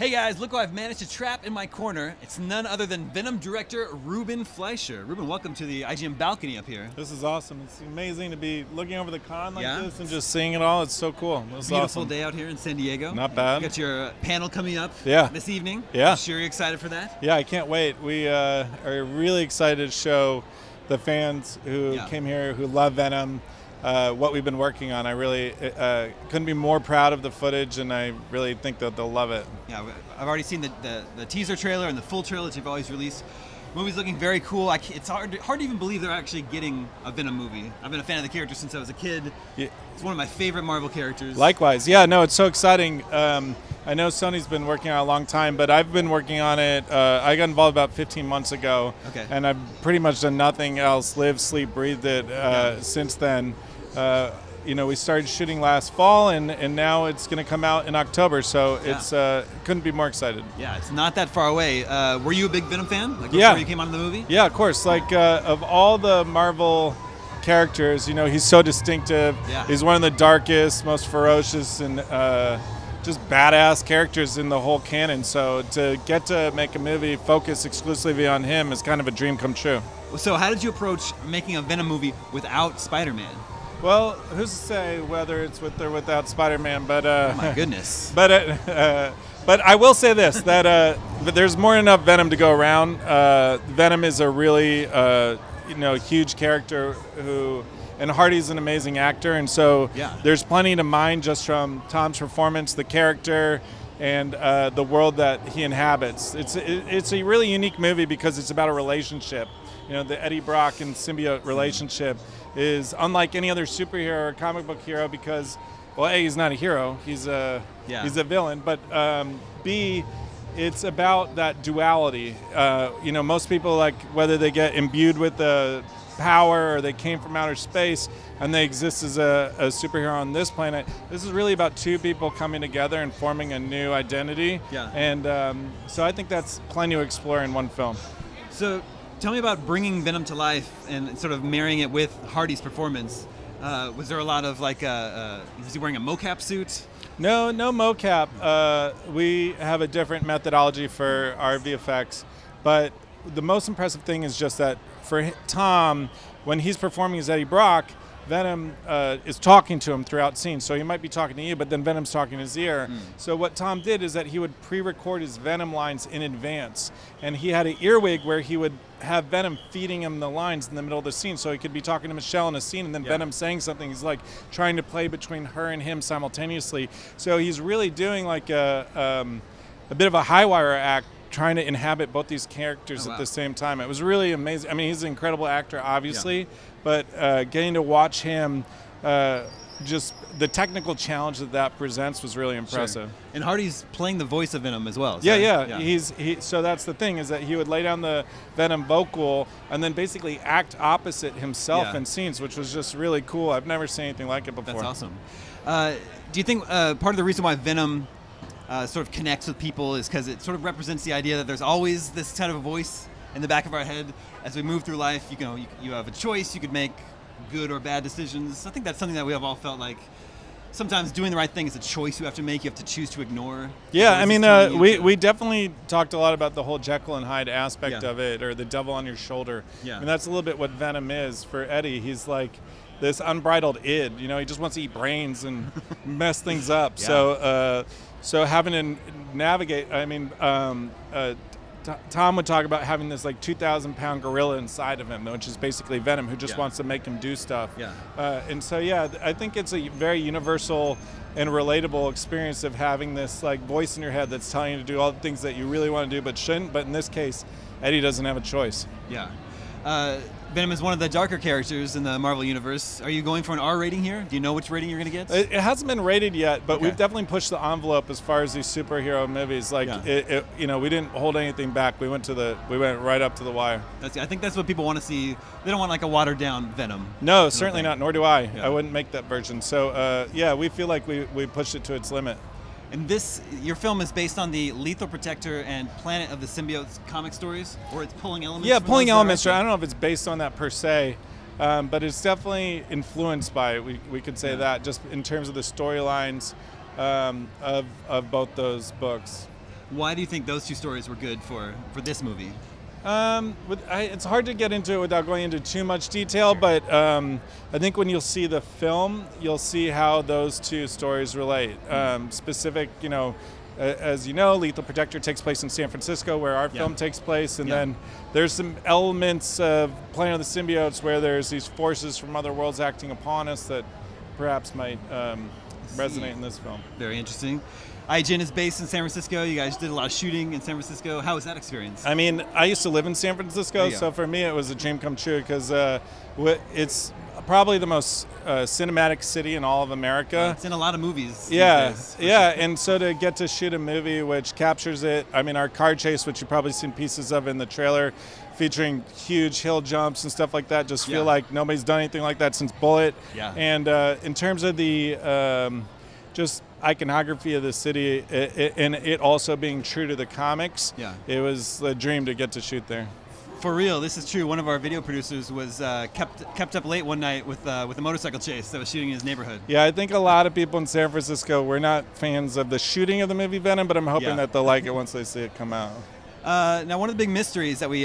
Hey guys, look who I've managed to trap in my corner. It's none other than Venom director Ruben Fleischer. Ruben, welcome to the IGN balcony up here. This is awesome. It's amazing to be looking over the con like Yeah. this and just seeing it all. It's so cool. It's Beautiful awesome. day out here in San Diego. Not bad. You got your panel coming up this evening. Yeah. I'm sure you're excited for that. Yeah, I can't wait. We are really excited to show the fans who came here, who love Venom, what we've been working on. I really couldn't be more proud of the footage, and I really think that they'll love it. Yeah, I've already seen the teaser trailer and the full trailer that you've always released. Movie's looking very cool. It's hard to even believe they're actually getting a Venom movie. I've been a fan of the character since I was a kid. Yeah. It's one of my favorite Marvel characters. Likewise. Yeah, no, it's so exciting. I know Sony's been working on it a long time, but I've been working on it. I got involved about 15 months ago, and I've pretty much done nothing else, live, sleep, breathe it since then. We started shooting last fall, and now it's going to come out in October, so it's couldn't be more excited. Yeah, it's not that far away. Were you a big Venom fan? Before you came on the movie? Yeah, of course. Of all the Marvel characters, he's so distinctive. Yeah. He's one of the darkest, most ferocious, and just badass characters in the whole canon. So to get to make a movie focused exclusively on him is kind of a dream come true. So how did you approach making a Venom movie without Spider-Man? Well, who's to say whether it's with or without Spider-Man? But oh my goodness! But I will say this: that there's more than enough Venom to go around. Venom is a really huge character and Hardy's an amazing actor, and so there's plenty to mine just from Tom's performance, the character, and the world that he inhabits. It's a really unique movie because it's about a relationship. The Eddie Brock and symbiote relationship is unlike any other superhero or comic book hero because, well, A, he's not a hero, he's a villain, but B, it's about that duality. Most people, whether they get imbued with the power or they came from outer space and they exist as a superhero on this planet, this is really about two people coming together and forming a new identity. Yeah. And so I think that's plenty to explore in one film. So tell me about bringing Venom to life and sort of marrying it with Hardy's performance. Was there a lot of was he wearing a mocap suit? No mocap. We have a different methodology for our VFX, but the most impressive thing is just that for Tom, when he's performing as Eddie Brock, Venom is talking to him throughout scenes. So he might be talking to you, but then Venom's talking in his ear. So what Tom did is that he would pre-record his Venom lines in advance. And he had an earwig where he would have Venom feeding him the lines in the middle of the scene. So he could be talking to Michelle in a scene and then Venom saying something. He's trying to play between her and him simultaneously. So he's really doing a bit of a high wire act, trying to inhabit both these characters at the same time. It was really amazing. I mean, he's an incredible actor, obviously, but getting to watch him, just the technical challenge that presents was really impressive. Sure. And Hardy's playing the voice of Venom as well. So that's the thing, is that he would lay down the Venom vocal and then basically act opposite himself in scenes, which was just really cool. I've never seen anything like it before. That's awesome. Do you think part of the reason why Venom sort of connects with people is because it sort of represents the idea that there's always this kind of a voice in the back of our head as we move through life? You have a choice. You could make good or bad decisions. I think that's something that we have all felt like. Sometimes doing the right thing is a choice you have to make. You have to choose to ignore. Yeah, I mean, we definitely talked a lot about the whole Jekyll and Hyde aspect of it, or the devil on your shoulder. Yeah. And that's a little bit what Venom is for Eddie. He's like this unbridled id. He just wants to eat brains and mess things up. Yeah. So having to navigate, Tom would talk about having this 2,000-pound gorilla inside of him, which is basically Venom, who just wants to make him do stuff. Yeah. I think it's a very universal and relatable experience of having this voice in your head that's telling you to do all the things that you really want to do but shouldn't. But in this case, Eddie doesn't have a choice. Yeah. Venom is one of the darker characters in the Marvel Universe. Are you going for an R rating here? Do you know which rating you're going to get? It hasn't been rated yet, but we've definitely pushed the envelope as far as these superhero movies. We didn't hold anything back. We went right up to the wire. I think that's what people want to see. They don't want a watered down Venom. No, certainly not. Nor do I. Yeah. I wouldn't make that version. So we feel like we pushed it to its limit. And your film is based on the Lethal Protector and Planet of the Symbiotes comic stories, or it's pulling elements? Yeah, pulling elements. I don't know if it's based on that per se, but it's definitely influenced by it. We could say that, just in terms of the storylines of both those books. Why do you think those two stories were good for this movie? It's hard to get into it without going into too much detail, but I think when you'll see the film, you'll see how those two stories relate. Specific, as you know, Lethal Protector takes place in San Francisco, where our film takes place, and then there's some elements of Planet of the Symbiotes where there's these forces from other worlds acting upon us that perhaps might resonate in this film. Very interesting. IGN is based in San Francisco. You guys did a lot of shooting in San Francisco. How was that experience? I mean, I used to live in San Francisco, so for me it was a dream come true because it's probably the most cinematic city in all of America. It's in a lot of movies. Yeah, sure. And so to get to shoot a movie which captures it, I mean, our car chase, which you've probably seen pieces of in the trailer, featuring huge hill jumps and stuff like that, just feel like nobody's done anything like that since Bullet. Yeah. And in terms of the just iconography of the city, and it also being true to the comics, it was a dream to get to shoot there. For real, this is true. One of our video producers was kept up late one night with a motorcycle chase that was shooting in his neighborhood. Yeah, I think a lot of people in San Francisco were not fans of the shooting of the movie Venom, but I'm hoping that they'll like it once they see it come out. Now, one of the big mysteries that we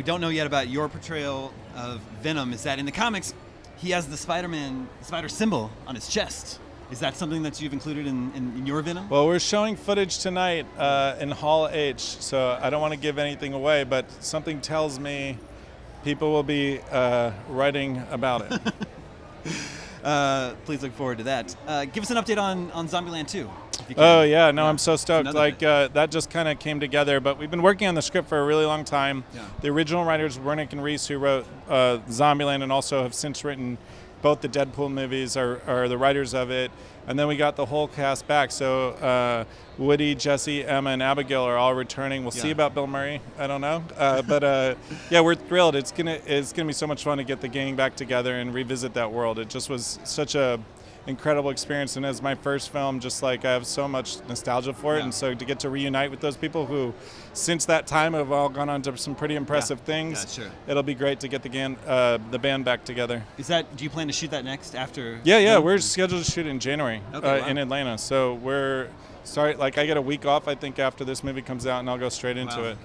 don't know yet about your portrayal of Venom is that in the comics, he has the spider symbol on his chest. Is that something that you've included in your Venom? Well, we're showing footage tonight in Hall H, so I don't want to give anything away, but something tells me people will be writing about it. Please look forward to that. Give us an update on Zombieland 2. Oh, yeah. No, I'm so stoked. That just kind of came together, but we've been working on the script for a really long time. Yeah. The original writers, Wernick and Reese, who wrote Zombieland and also have since written both the Deadpool movies, are the writers of it. And then we got the whole cast back. So Woody, Jesse, Emma, and Abigail are all returning. We'll see about Bill Murray. I don't know. But we're thrilled. It's gonna be so much fun to get the gang back together and revisit that world. It just was such a incredible experience, and as my first film, just like I have so much nostalgia for it, and so to get to reunite with those people who since that time have all gone on to some pretty impressive things, it'll be great to get the band back together. Do you plan to shoot that next after? We're scheduled to shoot in January in Atlanta, so we're I get a week off I think after this movie comes out, and I'll go straight into it.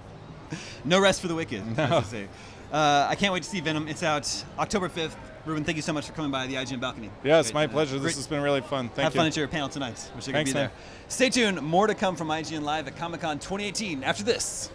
No rest for the wicked, no. as they say. I can't wait to see Venom. It's out October 5th. Ruben, thank you so much for coming by the IGN balcony. Yeah, it's my pleasure. This has been really fun. Thank you. Have fun at your panel tonight. Wish I could be there. Stay tuned. More to come from IGN Live at Comic-Con 2018 after this.